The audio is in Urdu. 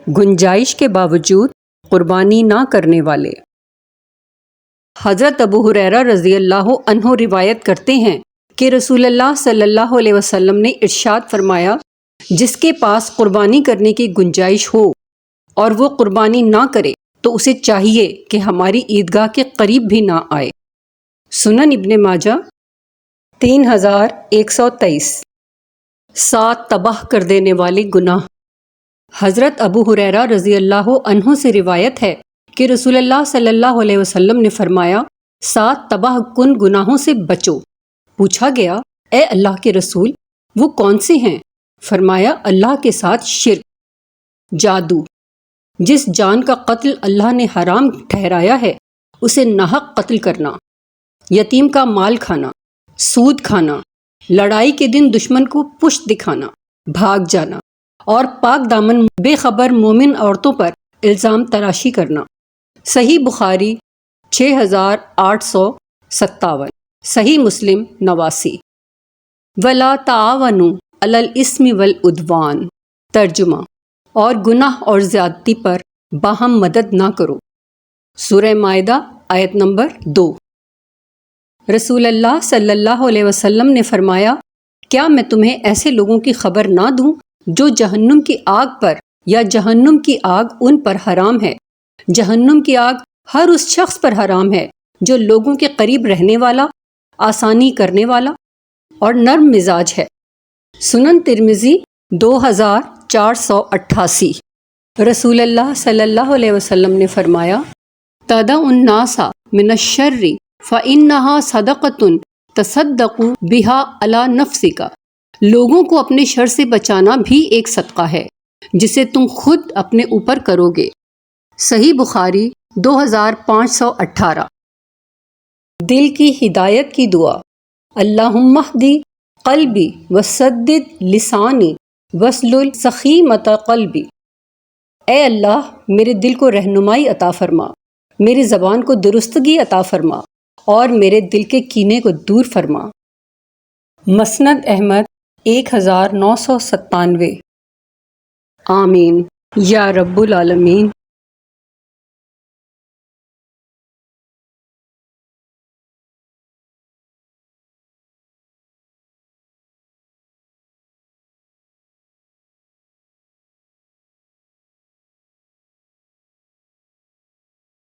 گنجائش کے باوجود قربانی نہ کرنے والے۔ حضرت ابو ہریرہ رضی اللہ عنہ روایت کرتے ہیں کہ رسول اللہ صلی اللہ علیہ وسلم نے ارشاد فرمایا، جس کے پاس قربانی کرنے کی گنجائش ہو اور وہ قربانی نہ کرے تو اسے چاہیے کہ ہماری عیدگاہ کے قریب بھی نہ آئے۔ سنن ابن ماجہ 3123۔ 7 تباہ کر دینے والے گناہ۔ حضرت ابو ہریرہ رضی اللہ عنہ سے روایت ہے کہ رسول اللہ صلی اللہ علیہ وسلم نے فرمایا، 7 تباہ کن گناہوں سے بچو۔ پوچھا گیا، اے اللہ کے رسول وہ کون سے ہیں؟ فرمایا، اللہ کے ساتھ شرک، جادو، جس جان کا قتل اللہ نے حرام ٹھہرایا ہے اسے ناحق قتل کرنا، یتیم کا مال کھانا، سود کھانا، لڑائی کے دن دشمن کو پشت دکھانا، بھاگ جانا، اور پاک دامن بے خبر مومن عورتوں پر الزام تراشی کرنا۔ صحیح بخاری 6857، صحیح مسلم 89۔ وَلَا تَعَاوَنُوا عَلَى الْإِثْمِ وَالْعُدْوَانِ۔ ترجمہ، اور گناہ اور زیادتی پر باہم مدد نہ کرو۔ سورہ مائدہ آیت نمبر 2۔ رسول اللہ صلی اللہ علیہ وسلم نے فرمایا، کیا میں تمہیں ایسے لوگوں کی خبر نہ دوں جو جہنم کی آگ پر یا جہنم کی آگ ان پر حرام ہے۔ جہنم کی آگ ہر اس شخص پر حرام ہے جو لوگوں کے قریب رہنے والا، آسانی کرنے والا اور نرم مزاج ہے۔ سنن ترمذی 2488۔ رسول اللہ صلی اللہ علیہ وسلم نے فرمایا، تدع الناس من الشر فإنها صدقۃ تصدق بها علی نفسک۔ لوگوں کو اپنے شر سے بچانا بھی ایک صدقہ ہے جسے تم خود اپنے اوپر کرو گے۔ صحیح بخاری 2518۔ دل کی ہدایت کی دعا۔ اللہم اہدی قلبی وسدد لسانی واسلل سخیمۃ قلبی۔ اے اللہ میرے دل کو رہنمائی عطا فرما، میری زبان کو درستگی عطا فرما اور میرے دل کے کینے کو دور فرما۔ مسند احمد 1997۔ آمین یا رب العالمین۔